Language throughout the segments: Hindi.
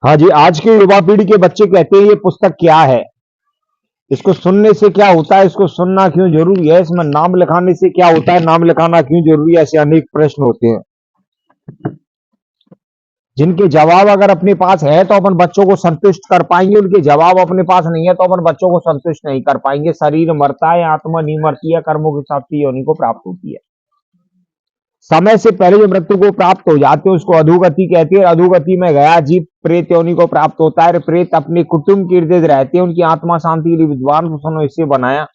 हाँ जी, आज की युवा पीढ़ी के बच्चे कहते हैं ये पुस्तक क्या है? इसको सुनने से क्या होता है? इसको सुनना क्यों ज़रूरी है? इसमें नाम लिखाने से क्या होता है? नाम लिखाना क्यों ज़रूरी है? ऐसे अनेक प्रश्न होते हैं, जिनके जवाब अगर अपने पास है तो अपन बच्चों को संतुष्ट कर पाएँगे, उनके जवाब अपने पास नहीं है तो अपन बच्चों को संतुष्ट नहीं कर पाएँगे। शरीर मरता है, आत्मा नहीं मरती है, कर्मों के हिसाब से योनि को प्राप्त होती है। समय से पहले जो मृत्यु को प्राप्त हो जाते हैं उसको अधोगति कहते हैं। अधोगति में गया जीव प्रेत योनि को प्राप्त होता है। प्रेत अपने कुटुंब के इर्द गिर्द रहते हैं, उनकी आत्मा शांति के लिए विद्वान पुरुषों ने इसे बनाया,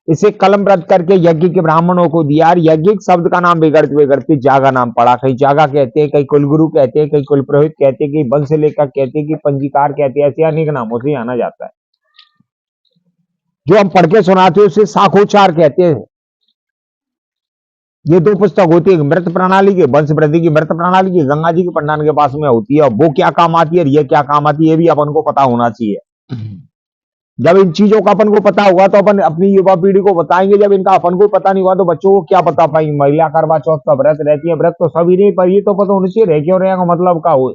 इसे कलमबद्ध करके यज्ञ के ब्राह्मणों को दिया। यज्ञिक शब्द का नाम बिगड़ते बिगड़ते जागा नाम पड़ा। कहीं जागा कहते हैं, कहीं कुलगुरु कहते हैं, कहीं कुल पुरोहित कहते हैं, कहीं वंश लेखक कहते हैं, कि पंजीकार कहते हैं। ऐसे अनेक नामों से जाना जाता है। जो हम पढ़ के सुनाते हैं उसे शाखोच्चार कहते हैं। ये दो पुस्तक होती है, मृत प्रणाली की, वंश वृद्धि की मृत प्रणाली की, गंगा जी के पंडान के पास में होती है। वो क्या काम आती है और ये क्या काम आती है, ये भी अपन को पता होना चाहिए। जब इन चीजों का अपन को पता होगा तो अपन अपनी युवा पीढ़ी को बताएंगे। जब इनका अपन को पता नहीं हुआ तो बच्चों को क्या बता पाएंगे। महिला करवा चौथ का व्रत रहती है, व्रत तो सभी नहीं, पर ये तो पता होना चाहिए रह क्यों रहेगा, मतलब का हो।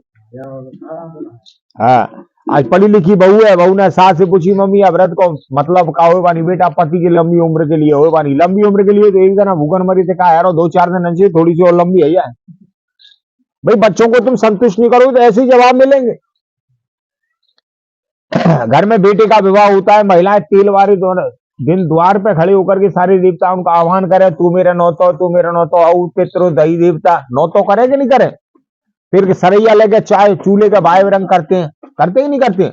हाँ, आज पढ़ी लिखी बहू है, बहू ने सास से पूछी, मम्मी अब व्रत को मतलब का हो बानी? बेटा पति की लंबी उम्र के लिए हो बानी। लंबी उम्र के लिए तो एक जना भूखन मरी थे, कहा यार 2-4 दिन अच्छी थोड़ी सी और लंबी है यार। भाई बच्चों को तुम संतुष्ट नहीं करोगे तो ऐसे ही जवाब मिलेंगे। घर में बेटे का विवाह होता है, महिलाएं तेल वारी दिन द्वार पे खड़े होकर के सारे देवता उनका आह्वान करे, तू मेरा नौतो, तू मेरा नौतो, औ पितरो दही देवता। नौतो करे कि नहीं करे? फिर सरैया लेके चाय चूल्हे का वायु रंग करते हैं, करते ही नहीं करते?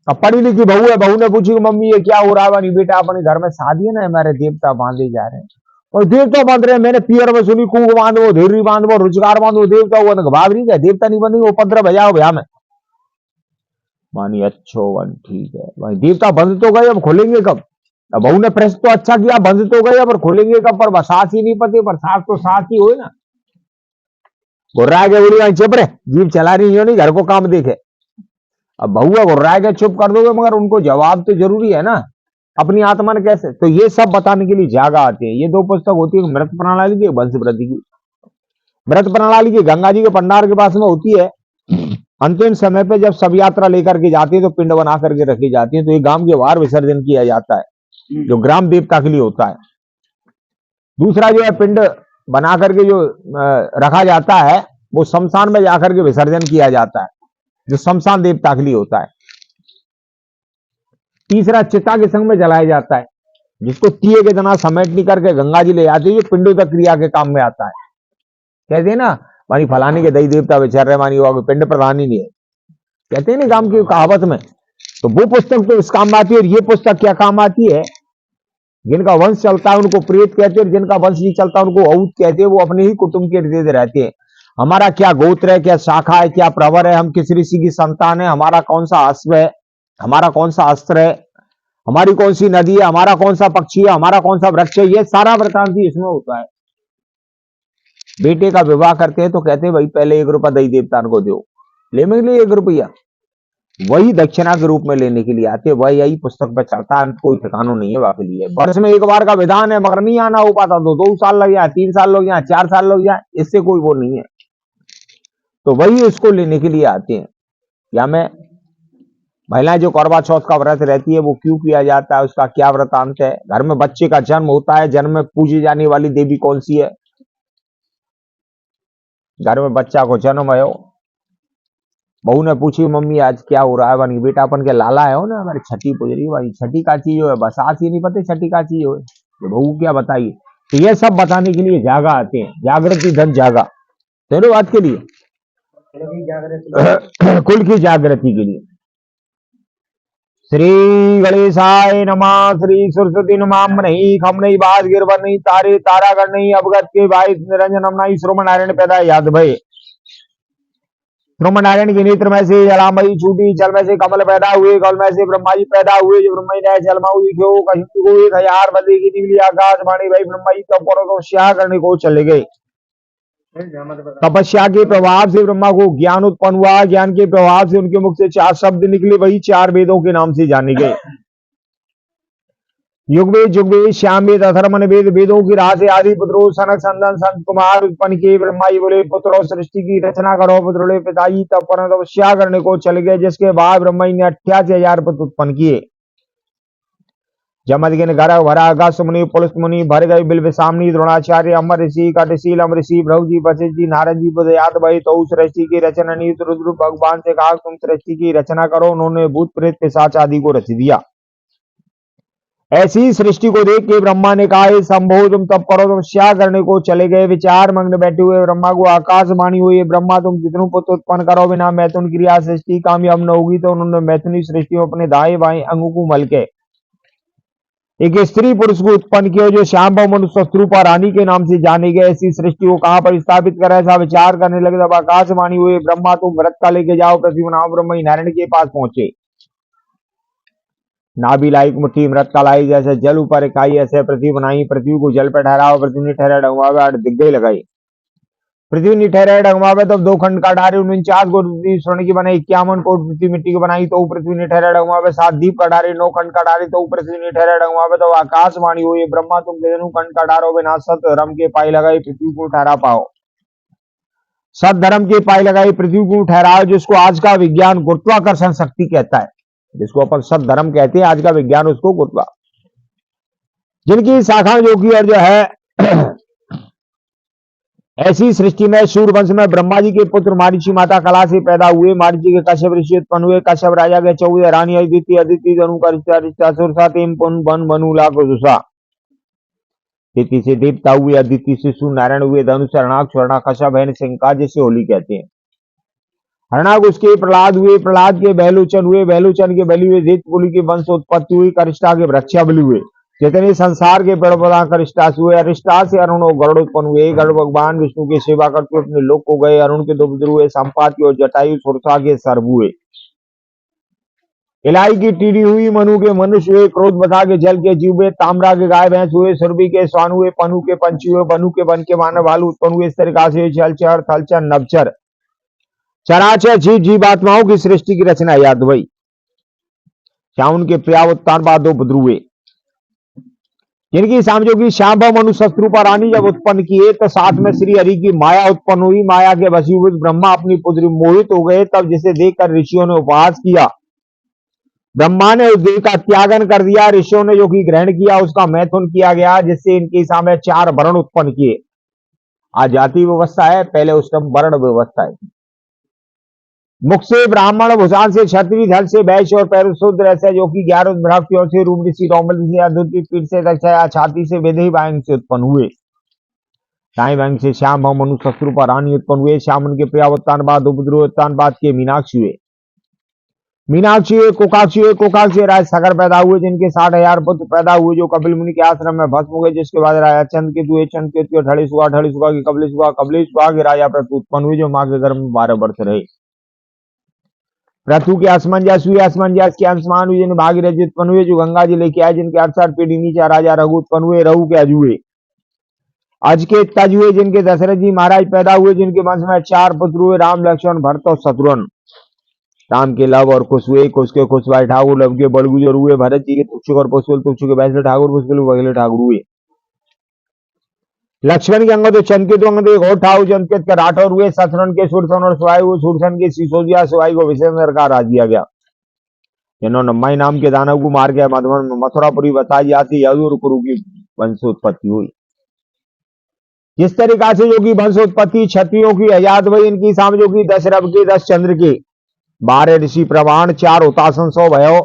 अब पढ़ी लिखी बहू है, बहू ने पूछी मम्मी ये क्या हो रहा है? बेटा अपने घर में शादी है ना, हमारे देवता बांधे जा रहे हैं। और देवता बांध रहे हैं, मैंने पियर में सुनी, कुंग बांधो, धेरी बांधो, रुजगार बांधो, देवता हुआ भावरी का देवता नहीं बनी, वो 15 बजाओ भैया में मानी। अच्छो वन ठीक है भाई, देवता बंद तो गए, अब खोलेंगे कब? अब बहू ने प्रश्न तो अच्छा किया, बंद तो गए पर खोलेंगे कब? पर सास ही नहीं पते, पर सास तो सास ही हो ना। गुर्रा के बोली चुप रहे, जीव चला रही हो नहीं, घर को काम देखे। अब बहुआ गुर्रा के चुप कर दोगे, मगर उनको जवाब तो जरूरी है ना, अपनी आत्मा ने कैसे? तो ये सब बताने के लिए जागा आते हैं। ये दो पुस्तक होती है, मृत प्रणाली की, वंश वृद्धि की। मृत प्रणाली की गंगा जी के भंडार के पास में होती है। अंतिम समय पे जब सब यात्रा लेकर के जाती है तो पिंड बना करके रखी जाती है, तो एक गांव के बाहर विसर्जन किया जाता है, जो ग्राम देवता के लिए होता है। दूसरा जो है पिंड बना करके जो रखा जाता है वो शमशान में जाकर के विसर्जन किया जाता है, जो शमशान देवता के लिए होता है। तीसरा चिता के संग में जलाया जाता है, जिसको तीये के जना समेट नहीं करके गंगा जी ले जाती है, ये पिंडोदक क्रिया के काम में आता है। कहते हैं ना मानी फलानी के दही देवता बेचार रहे, मानी वो पिंड प्रधान ही नहीं है, कहते हैं ना गांव की कहावत में। तो वो पुस्तक तो इस काम में आती है। और ये पुस्तक क्या काम आती है? जिनका वंश चलता है उनको प्रेत कहते हैं, जिनका वंश नहीं चलता उनको औत कहते हैं। वो अपने ही कुटुंब के इर्द रहते हैं। हमारा क्या गोत्र है, क्या शाखा है, क्या प्रवर है, हम किस ऋषि की संतान है, हमारा कौन सा अश्व है, हमारा कौन सा अस्त्र है, हमारी कौन सी नदी है, हमारा कौन सा पक्षी है, हमारा कौन सा वृक्ष है, ये सारा वृतांत इसमें होता है। बेटे का विवाह करते हैं तो कहते हैं भाई पहले 1 रुपया दही देवता को दो, लेने के लिए 1 रुपया, वही दक्षिणा के रूप में लेने के लिए आते। वही यही पुस्तक पे चलता है, कोई ठिकाना नहीं है वाकई लिए। वर्ष में 1 बार का विधान है, मगर नहीं आना हो पाता तो 2 साल लग जाए, 3 साल लग जाए, 4 साल लग जाए, इससे कोई वो नहीं है। तो वही उसको लेने के लिए आते हैं। या मैं महिलाएं जो करवा चौथ का व्रत रहती है वो क्यों किया जाता है, उसका क्या वृतांत है? घर में बच्चे का जन्म होता है, जन्म में पूजी जाने वाली देवी कौन सी है? घर में बच्चा को जन्म है, बहू ने पूछी मम्मी आज क्या हो रहा है? बनी बेटा अपन के लाला है हो ना, हमारी छठी पूज रही है। भाई छठी का चीज है, बस आज ही नहीं पता छठी का चीज हो, तो बहू क्या बताइए? तो ये सब बताने के लिए जागा आते हैं। जागृति धन जागा, तेरे बात के लिए कुल की जागृति के लिए। श्री गणेशाय नमः। श्री सरस्वती नमः। नहीं खम नहीं बाज गिरवर नहीं तारे तारागण नहीं अवगत के भाई निरंजन नहीं श्रोमण नारायण पैदा याद भय। ब्रह्म नारायण के नेत्र में से जलामयी छूटी, जल में से कमल पैदा हुए, कमल में से ब्रह्मा जी पैदा हुए, जो ब्रह्मा जी ने जल में क्यों कहीं को 1000 बदे की निकली आकाश वाणी भाई ब्रह्मा जी तब तपस्या करने को चले गए। तपस्या के प्रभाव से ब्रह्मा को ज्ञान उत्पन्न हुआ, ज्ञान के प्रभाव से उनके मुख से 4 शब्द निकले, वही 4 वेदों के नाम से जाने गए। युग वेद श्याम वेद अथर्वण वेद वेदों की राह से आदि पुत्रो सनक संदन संत कुमार उत्पन्न किए। ब्रह्मा जी बोले पुत्रो सृष्टि की रचना करो। पुत्र बोले पिताजी तब पर तपस्या करने को चले गए, जिसके बाद ब्रह्मा जी ने 88,000 पुत्र उत्पन्न किए। जमदगिन गर्ग भरा अगस्त मुनि पुलस्त मुनि भर गए बिल्व सामनी द्रोणाचार्य अमर ऋषि कटशील अमर ऋषि भृगु जी वशिष्ठ जी नारद जी बुधयात भई तो सृष्टि की रचना नीत रुद्र भगवान से कहा तुम सृष्टि की रचना करो। उन्होंने भूत प्रेत पिशाच आदि को रच दिया। ऐसी सृष्टि को देख के ब्रह्मा ने कहा हे शंभो तुम तप करो। तपस्या करने को चले गए। विचार मग्न बैठे हुए ब्रह्मा को आकाशवाणी हुई, ब्रह्मा तुम जितनों पुत्र उत्पन्न करो बिना मैथुन क्रिया सृष्टि कामयाब न होगी। तो उन्होंने मैथुनी सृष्टि में अपने दाएं बाएं अंगों को मल के एक स्त्री पुरुष को उत्पन्न किया, जो श्याम मनुष्य शत्रुपा रानी के नाम से जाने गए। ऐसी सृष्टि को कहां पर स्थापित करें, ऐसा विचार करने लगे। तब आकाशवाणी हुई, ब्रह्मा तुम व्रत का लेके जाओ। पृथ्वी नाम ब्रह्म नारायण के पास पहुंचे। नाभि लाई मुट्ठी मृत का लाई, जैसे जल ऊपर इकाई ऐसे पृथ्वी बनाई। पृथ्वी को जल पर ठहराओ। पृथ्वी ने ठहरा डगमावे 8 दिग्गज लगाई। पृथ्वी ने ठहरा डगमावे तब 2 खंड का डारे 49 कोट पृथ्वी स्वर्ण की बनाई। 51 कोट पृथ्वी मिट्टी की बनाई। तो पृथ्वी ने ठहरा डगमावे 7 दीप का डारे 9 खंड का डारे। तो पृथ्वी ने ठहरा डगमावे तो आकाशवाणी हुई, ब्रह्मा तुम कितनों खंड का डारो बिना सत धर्म के पाई लगाई पृथ्वी को ठहरा पाओ। सत धर्म के पाई लगाई पृथ्वी को ठहराओ, जिसको आज का विज्ञान गुरुत्वाकर्षण शक्ति कहता है, जिसको अपन सत धर्म कहते हैं, आज का विज्ञान उसको गुरुत्वा, जिनकी शाखा जो की और जो है ऐसी सृष्टि में सूर्यवंश में ब्रह्मा जी के पुत्र मारीची माता कला से पैदा हुए। मारीची के कश्यप ऋषि उत्पन्न हुए। कश्यप राजा के 14 रानी अदिति, अदिति धनु का रिश्ता, रिश्ता सुरसा तेम पुन बन बनु लाख दुसा। तिथि से देवता हुए, अदिति से सूर्य नारायण हुए। धनु से हरणाक्ष, हरणा कश्यप है सिंह जिसे होली कहते हैं। हरणाग उसके प्रहलाद हुए। प्रहलाद के बहलोचन हुए। बहलोचन के बलि हुए। दैत्य कुल की वंश उत्पत्ति हुई। करिष्ठा के वृक्षा बलि हुए। जितने संसार के पेड़ पौधा करिष्ठा से हुए। अरिष्टा से अरुण और गरुड़ उत्पन्न हुए। गरुड़ भगवान विष्णु की सेवा करते अपने लोक को गए। अरुण के 2 पुत्र हुए, संपाति और जटायु। सुरसा के सर्प हुए। इलाई की टीडी हुई। मनु के मनुष्य हुए। क्रोध बता के जल के जीव हुए। ताम्रा के गाय भैंस हुए। सुरभि के स्वान हुए। पनु के पंछी हुए। बनु के वन के मानव भालू उत्पन्न हुए। इस तरीका से जलचर थलचर नवचर चराचर जीव जीवात्माओं की सृष्टि की रचना याद हुई। श्याम के प्रियावतार बाद 2 पुत्र हुए, जिनकी समझो की श्याम मनु शत्रुपा रानी जब उत्पन्न किए तो साथ में श्री हरि की माया उत्पन्न हुई। माया के वशीभूत ब्रह्मा अपनी पुत्री मोहित हो गए। तब जिसे देखकर ऋषियों ने उपहास किया। ब्रह्मा ने उस देह का त्यागन कर दिया। ऋषियों ने जो कि ग्रहण किया उसका मैथुन किया गया, जिससे इनके सामने 4 वर्ण उत्पन्न किए। आज जाति व्यवस्था है, पहले उस टाइम वर्ण व्यवस्था है। मुख से ब्राह्मण, भूषण से क्षत्रिय, धड़ से वैश्य और पैर शूद्र, ऐसे जो कि 11 बृहस्पतियों से रूप ऋषि रोमल ऋषि अद्वितीय पीठ से दक्षया छाती से वेदही वायंग से उत्पन्न हुए। साई वायंग से श्याम मनु शत्रुपा रानी उत्पन्न हुए। श्याम उनके प्रियावतान बाद 2 पुत्र उत्तान बाद के मीनाक्षी हुए। मीनाक्षी हुए, कोकाक्षी हुए। कोकाक्षी राज सागर पैदा हुए, जिनके 60,000 पुत्र पैदा हुए, जो कपिल मुनि के आश्रम में भस्म हो गए। जिसके बाद राजा चंद के दुए, चंद के ढड़ी सुगा की कपिल सुगा के राजा प्रतु उत्पन्न हुए, जो माँ के गर्भ में 12 वर्ष रहे। प्रथु के असमंजस हुए। असमंजस के अंशमान हुए, जिन भागीरथी उत्पन्न हुए, जो गंगा जी लेके आए। जिनके 68 पीढ़ी नीचे राजा रघु उत्पन्न हुए। रघु के अज हुए। अज के तज हुए, जिनके दशरथ जी महाराज पैदा हुए। जिनके वंश में 4 पुत्र हुए, राम लक्ष्मण भरत और शत्रुघ्न। राम के लव और कुश हुए। कुश के कुशभाई ठाकुर, लव के बड़गुजर हुए। भरत जी के तुक्षुक और पुष्पल, तुक्षुक के वैश्य ठाकुर, पुष्पल बघेले ठाकुर हुए। लक्ष्मण के अंगद, चंदकित अंगद एक और ठाकुर, चंदकित के राठौर हुए। शत्रुघ्न के सुरसन और सुहाई हुए। सुरसन के सिसोदिया, सुहाई को विशेषण का राज दिया गया। जिन्होंने नम्माई नाम के दानव को मार के मधुबन में मथुरापुरी बताई जाती यदुर कुरु की वंशोत्पत्ति हुई। जिस तरीका से जो की वंशोत्पत्ति क्षत्रियों की आजाद हुई, इनकी समझो की 10 रव के 10 चंद्र के 12 ऋषि प्रमाण, 4 उतासन 100 भयो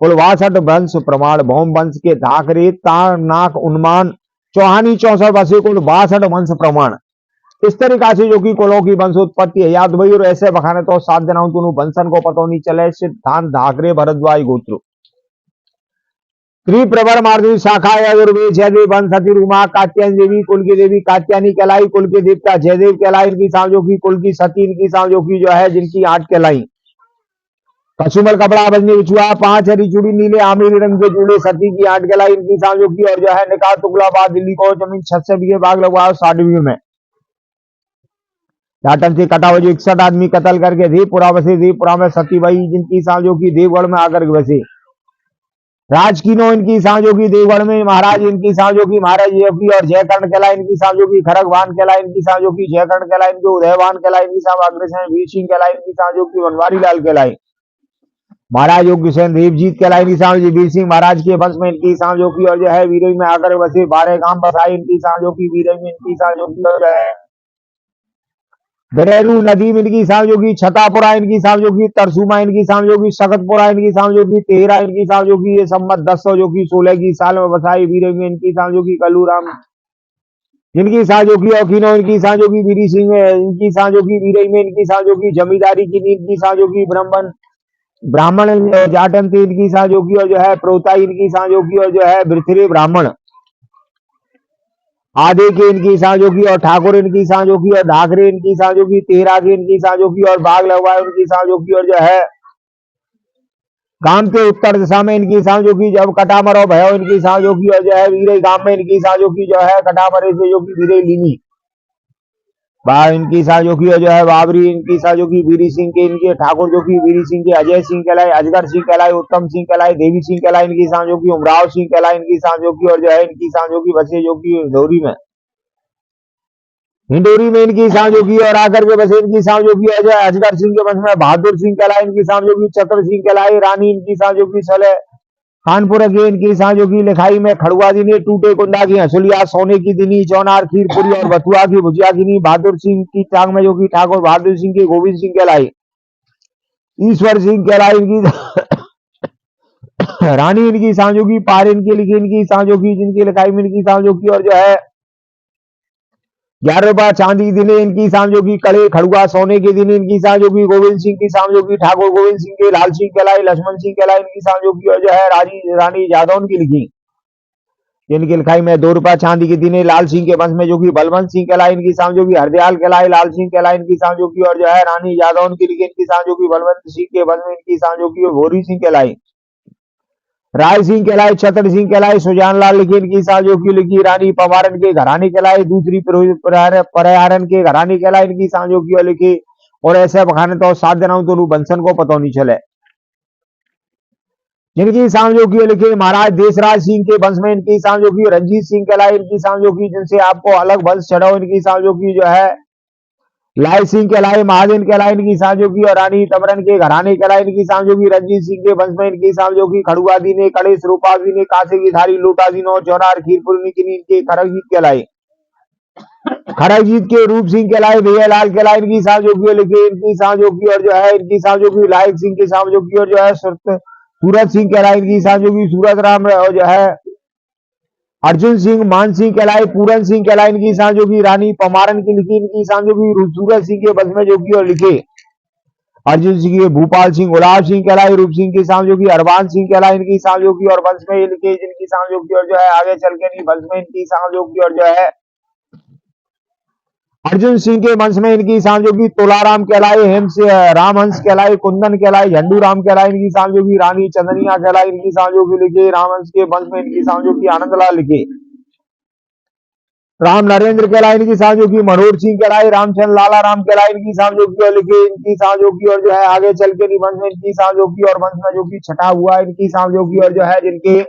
कुल 62 वंश प्रमाण। भौम वंश के धाकरे नाक उन्मान चौहानी 64 वसे कुल 62 वंश प्रमाण। इस तरीका से जो कि कुलों की वंशोत्पत्ति है याद वही। और ऐसे बखाने तो 7 दिनाओं तुम वंशन को पतो नहीं चले। सिद्धांत धाकरे भरद्वाज गोत्र त्रिप्रवर मार्दवी शाखा यजुर्वेद जयदेव वंश सती रूमा कात्यायनी देवी कुल की देवी कात्यायनी कहलाई। कुल के देवता जयदेव कहलाई। इनकी सामजो की कुल की सती, इनकी सामजो की जो है जिनकी 8 कहलाई। कछुमल कपड़ा बजने बिछुआ 5 हरी चूड़ी नीले आमिर रंग के जूड़े। सती की 8 कहलाई। इनकी सामजो की और जो है निकाह तुगलाबाद दिल्ली को जमीन 6 से बीघे बाग लगवाओ 60 बीघे में। लाटन से कटा हुआ जो 61 आदमी कत्ल करके देवपुरा बसे। देवपुरा में सती बाई, जिनकी सामजो की देवगढ़ में आकर बसे। राजकीनो इनकी सांजोगी देवगढ़ में महाराज इनकी सांजोगी महाराज योगी और जयकर्ण कहला इनकी सांजोगी खड़गवान कहला इनकी सांजोगी जयकर्ण कहला इनके उदयवान कहला इनकी साम अग्रसेन वीर सिंह कहला इनकी सांजोगी बनवारी लाल कहलाई महाराज योग्य सेन देवजीत कहला इनकी सांजोगी वीर सिंह महाराज के वंश में इनकी सांजोगी और जो है वीरई में आकर बसे 12 गांव बसाए इनकी सांजोगी वीरई में इनकी सांजोगी और जो है दरेरू नदी में इनकी सांजोगी छतापुरा इनकी सांजोगी तरसुमा इनकी सांजोगी सगतपुरा इनकी सांजोगी तेहरा इनकी सांजोगी ये संमत 1000 जो की 16 की साल में बसाई वीर में इनकी सांजोगी कलूराम इनकी सांजोगी औखिनो इनकी सांजोगी वीरी सिंह इनकी सांजोगी वीरई में इनकी सांजोगी जमींदारी की इनकी सांजोगी ब्राह्मण जाटन थी इनकी सांजोगी और जो है प्रोता इनकी सांजोगी और जो है वृथरे ब्राह्मण आधे के इनकी सांजोगी और ठाकुर इनकी सांजोगी और ढाकरे इनकी सांजोगी तेरा की इनकी सांजोगी और बाग लगवाए इनकी सांजोगी और जो है गांव के उत्तर दिशा में इनकी सांजोगी जब कटामर और भयो इनकी सांजोगी और जो है वीरे गांव में इनकी सांजोगी जो है कटामरे से जो की वीरे लीनी इनकी सांजोगी और जो है बाबरी इनकी सांजोगी वीरी सिंह के इनके ठाकुर जो की वीरी सिंह के अजय सिंह कहलाए अजगर सिंह कहलाए उत्तम सिंह कहलाए देवी सिंह कहलाए इनकी सांजोगी उमराव सिंह कहलाए इनकी सांजोगी और जो है इनकी सांजोगी बसे जो की हिंडोरी में इनकी सांजोगी और आकर के बसे इनकी सांजोगी और जो है अजगर सिंह के वंश में बहादुर सिंह कहलाए इनकी सांजोगी चतर सिंह कहलाए रानी इनकी सांजोगी सले कानपुर के इनकी सांजोगी लिखाई में खड़ुआ दिनी टूटे कुंडा की हंसुलिया सोने की दिनी चौनार खीरपुरी और बथुआ की भुजिया की बहादुर सिंह की टांग में जो की ठाकुर बहादुर सिंह के गोविंद सिंह कहलाई ईश्वर सिंह कहलाई इनकी रानी इनकी सांजोगी पार इनके लिखी इनकी सांजोगी जिनकी लिखाई में इनकी सांजोगी और जो है 11 रुपया चांदी दिने इनकी सांजोगी कड़े खड़ुआ सोने के दिन इनकी सांजोगी गोविंद सिंह की सांजोगी ठाकुर गोविंद सिंह के लाल सिंह कहलाई लक्ष्मण सिंह कहलाई इनकी सांजोगी और जो है रानी जादौन की लिखी जिनकी लिखाई में 2 रुपया चांदी के दिने लाल सिंह के वंश में जो की बलवंत सिंह कहलाई इनकी सांजोगी हरदयाल कहलाई लाल सिंह कहलाई इनकी सांजोगी और जो है रानी जादौन की लिखी इनकी सांजोगी बलवंत सिंह के वंश में इनकी सांजोगी भोरी सिंह कहलाई राय सिंह कहलाए छतर सिंह कहलाए सुजान लाल लिखी इनकी सांजोगी लिखी रानी पवारन के घरानी कहलाए दूसरी परयारन के घरानी कहलाए इनकी सांजोगी लिखी और ऐसे बखाने तो 7 दिनों तो बंसन को पता नहीं चले जिनकी सांजोगी लिखी महाराज देशराज सिंह के वंश में इनकी सांजोगी रंजीत सिंह कहलाए इनकी सांजोगी जिनसे आपको अलग वंश चढ़ाओ इनकी सांजोगी जो है लाल सिंह कहलाए महाजन कहलाए इनकी सांजोगी और रानी तमरन के घराने कहलाए इनकी सांजोगी रंजीत सिंह के वंश में इनकी सांजोगी खड़ुआ दीने कड़ेश रूपा दीने कासे की धारी लोटा दीनो चौनार खीरपुर इनके खड़गजीत कहलाए खड़गजीत के रूप सिंह कहलाए भैयालाल कहलाए इनकी सांजोगी लिखे इनकी सांजोगी और जो है इनकी सांजोगी लायक सिंह की सांजोगी और जो है सूरत सिंह कहलाए इनकी सांजोगी सूरत राम और जो है अर्जुन सिंह मान सिंह कहलाए पूरन सिंह कहलाए इनकी सांजोगी रानी पमारन की लिखी इनकी सांजोगी सूरत सिंह के वंश में जो की और लिखे अर्जुन सिंह के भूपाल सिंह गुलाब सिंह कहलाए रूप सिंह की सांजोगी अरबान सिंह कहलाए इनकी सांजोगी और वंश में लिखे जिनकी सांजोगी और जो है आगे चल के नहीं वंश में इनकी सांजोगी और जो है अर्जुन सिंह के वंश में इनकी सांजोगी तुलाराम कहलाए हेमस रामहंस कहलाए कुंदन कहलाए झंडू राम कहलाए इनकी सांजोगी रानी चंदनिया कहलाए इनकी सांजोगी लिखे रामहंस के वंश में इनकी सांजोगी आनंदलाल लिखे राम नरेंद्र कहलाए इनकी सांजोगी मनोहर सिंह कहलाए रामचंद्र लाला राम कहलाए इनकी सांजोगी लिखे इनकी सांजोगी और जो है आगे चल के नहीं वंश में इनकी सांजोगी और वंश में जो की छठा हुआ इनकी सांजोगी और जो है जिनके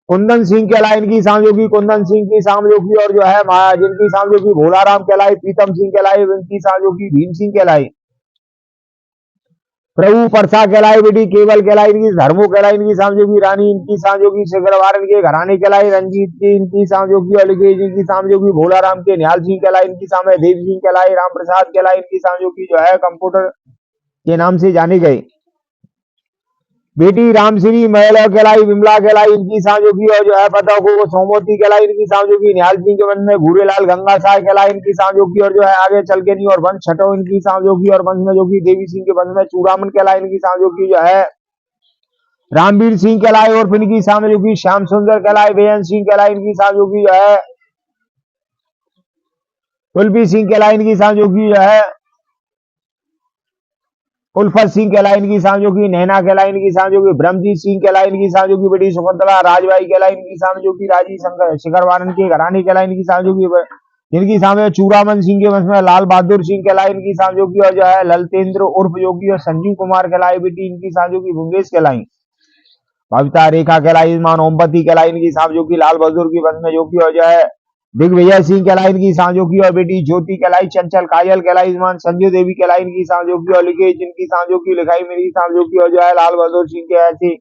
कुंदन सिंह कहलाए इनकी सांजोगी कुंदन सिंह की सांजोगी और जो है जिनकी सांजोगी भोलाराम कहलाए प्रीतम सिंह कहलाए इनकी सांजोगी भीम सिंह कहलाए प्रभु परसा कहलाए बेटी केवल कहलाई इनकी धर्मो कहलाई इनकी सांजोगी रानी इनकी सांजोगी शिखरवारन के घराने कहलाई रंजीत की इनकी सांजोगी और जिनकी सांजोगी भोलाराम के निहाल सिंह कहलाई इनकी सामने देव सिंह कहलाई राम प्रसाद कहलाई इनकी सांजोगी जो है कंप्यूटर के नाम से जाने गए बेटी रामश्री महल कहलाई विमला कहलाई इनकी सांजोगी और जो है पता को सोमोती कहलाई इनकी सांजोगी निहाल सिंह के वंश में घूरेलाल गंगा साय कहलाई इनकी सांजोगी और जो है आगे चल के नहीं और वंश छठो इनकी सांजोगी और वंश में जो की देवी सिंह के वंश में चूड़ामन कहलाई इनकी सांजोगी जो है रामवीर सिंह कहलाए और इनकी सांजोगी श्याम सुंदर कहलाए बेअन सिंह कहलाई इनकी सांजोगी जो है कुलबी सिंह कहलाई इनकी सांजोगी जो है उल्फत सिंह कहलाई इनकी सांजोगी नैना कहलाई इनकी सांजोगी ब्रह्मजीत सिंह कहलाई इनकी सांजोगी बेटी शकुंतला राजबाई कहलाई इनकी सांजोगी राजी शिखरवारन के घरानी कहलाई इनकी सांजोगी जिनकी सामने चूड़ामन सिंह के वंश में लाल बहादुर सिंह कहलाई इनकी सांजोगी और जो है ललतेंद्र उर्फ योगी और संजीव कुमार कहलाई बेटी इनकी सांजोगी भुंगेश कहलाई भविता रेखा कहलाई यजमान, ओमपति कहलाई इनकी सांजों की, लाल बहादुर की बस में जो की और जो है दिग्विजय सिंह कहलाई इनकी सांजों की, और बेटी ज्योति कहलाई, चंचल काजल कहलाई यजमान, संजू देवी कहलाई इनकी सांजों की, और लिखे जिनकी सांजों की लिखाई मेरी सांजों की और जो है लाल बहादुर सिंह के ऐसी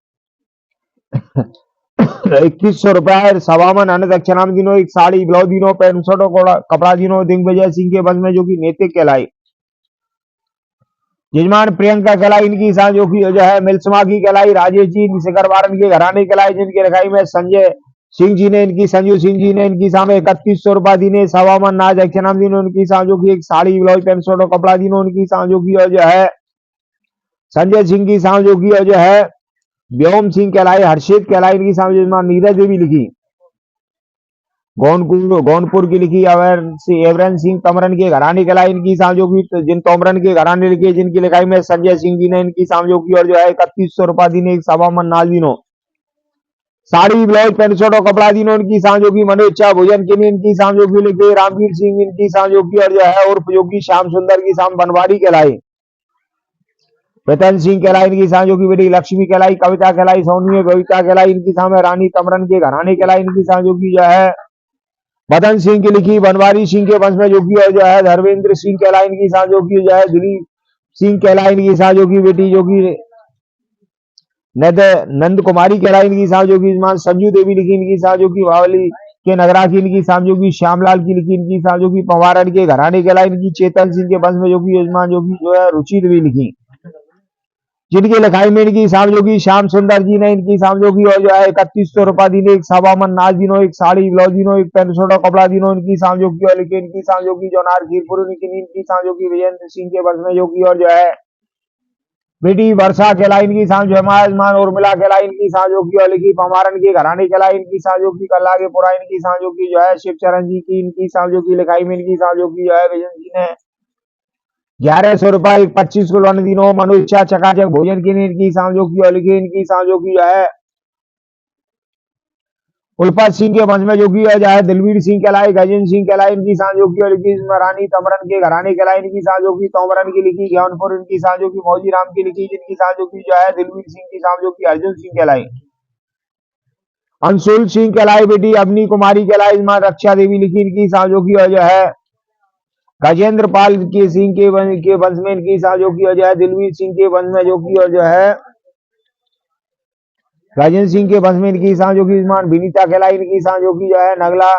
2100 रुपए सवामन अन्न दक्षिणा दिनों, एक साड़ी ब्लाउज दिनों, पैंट शर्ट कपड़ा दिनों, दिग्विजय सिंह के बस में जो की नैतिक कहलाई यजमान, प्रियंका कहलाई इनकी सांजों की जो है मिल्समा की कहलाई, राजेश जी शिखर वारन के घराने कहलाई जिनके लिखाई में संजय सिंह जी ने इनकी, संजू सिंह जी ने इनकी सामने 3100 रुपया दिने, सवामन नाज दक्षिणाम दिनों उनकी सांजों की, एक साड़ी ब्लाउज पैंट शर्ट कपड़ा दिनों उनकी सांजों की, और जो है संजय सिंह की सांजों की, और जो है व्योम सिंह कहलाई, हर्षित कहलाई इनकी सांजों, नीरज देवी लिखी गौनपुर की लिखी, एवरन सिंह तमरन के घराने कहलाई इनकी सांजों की, तो जिन तोमरन के घराने लिखे जिनकी लिखाई में संजय सिंह जी ने इनकी सांजों की, और जो है 3100 रुपया दिने, एक सवामन नाज दिनों, साड़ी ब्लाउज पैंट शर्ट और कपड़ा दिनों उनकी सांजों की, मनोइच्छा भोजन के लिए इनकी सांजों की लिखे रामवीर सिंह इनकी सांजों की, और जो है उर्फ योगी श्याम सुंदर की शाम बनवारी कहलाई, वेतन सिंह कहलाई इनकी सांजों की, बेटी लक्ष्मी कहलाई, कविता कहलाई, सोनी कविता कहलाई इनकी सामने, रानी तमरन के घराने कहलाई इनकी सांजों की, जो है मदन सिंह की लिखी, बनवारी सिंह के वंश में जो की, और जो है धर्मेंद्र सिंह कहलाई इनकी सांजों की, जो है दिलीप सिंह कहलाई इनकी सांजों की, बेटी जो की नंद कुमारी कहलाई इनकी सांजों की, संजू देवी लिखी इनकी सांजों की, बावली के नगरा की इनकी सांजों की, श्यामलाल की लिखी इनकी सांजों की, पवारन के घराने कहलाई इनकी, चेतन सिंह के वंश में जो की यजमान जो की जो है रुचि देवी लिखी जिनकी लिखाई में इनकी सांजों की, श्याम सुंदर जी ने इनकी सांजों की, और जो है 3100 रुपया दिने, एक सवामन नाज दिनों, एक साड़ी ब्लाउज दिनों, एक पैंट शर्ट कपड़ा दिनों इनकी सांजों की, और लिखे इनकी सांजों की, जोनार खीरपुर इनकी सांजों की, विजेंद्र सिंह के वंश में जो की, और जो है बेटी वर्षा कहलाई इनकी सांजों, जमान उर्मिला कहलाई इनकी सांजों की, और लिखी पमारन के घराने कहलाई इनकी सांजों की, कल्ला के पुरा इनकी सांजों की, जो है शिवचरण जी की इनकी सांजों की लिखाई में इनकी सांजों की, जो है विजन जी ने 1100 रुपया 25 किलो अन्न दिनों, मनुष्या चकाचक भोजन की इनकी सांजों की, और लिखी इनकी सांजों की, जो है उल्फत सिंह के वंश में जो की, जो है दिलवीर सिंह कहलाई, गजेंद्र सिंह कहलाई इनकी सांजों की, और लिखी रानी तमरन के घराने कहलाई इनकी सांजों की, तोमरन की लिखी ज्ञानपुर इनकी सांजों की, मौजी राम की लिखी जिनकी सांजों की, जो है दिलवीर सिंह की सांजों की, अर्जुन सिंह कहलाई, अंशुल सिंह कहलाई, बेटी अवनी कुमारी कहलाई, मां रक्षा देवी लिखी इनकी सांजों की, और जो है गजेंद्र पाल के सिंह के वंश में इनकी सांजों की, और जो है दिलवीर सिंह के वंश में जो की, और जो है राजेंद्र सिंह के वंश में इनकी सांजों की, विनीता कहलाई इनकी सांजों की, जो है नगला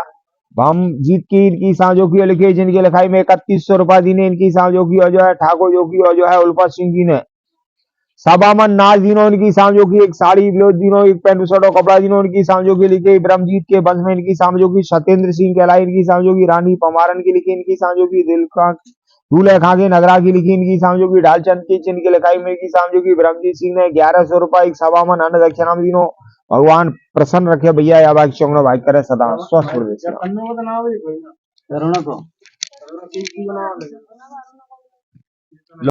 भामजीत की इनकी सांजों की, लिखे जिनकी लिखाई में 3100 रुपया दिने इनकी सांजों की, और जो है ठाकुर जो की, और जो है उल्फत सिंह जी ने सबामन नाज दिनों इनकी सांजों की, एक साड़ी ब्लाउज दिनों, एक पैंट शर्ट और कपड़ा दिनों इनकी सांजों की, लिखे ब्रह्मजीत के वंश में इनकी सांजों की, सत्येंद्र सिंह कहलाई इनकी सांजों की, रानी पमारन की लिखी इनकी सांजों की, दूल्हे खां के नगरा की लिखी इनकी सांजों की, ढालचंद की जिनकी लिखाई में इनकी सांजों की, ब्रह्मजीत सिंह ने 1100 रुपया एक सबामन अन्न दक्षिणा दिनों, भगवान प्रसन्न रखे भैया, या भाई चंगड़ो भाई करे सदा स्वस्थ हो।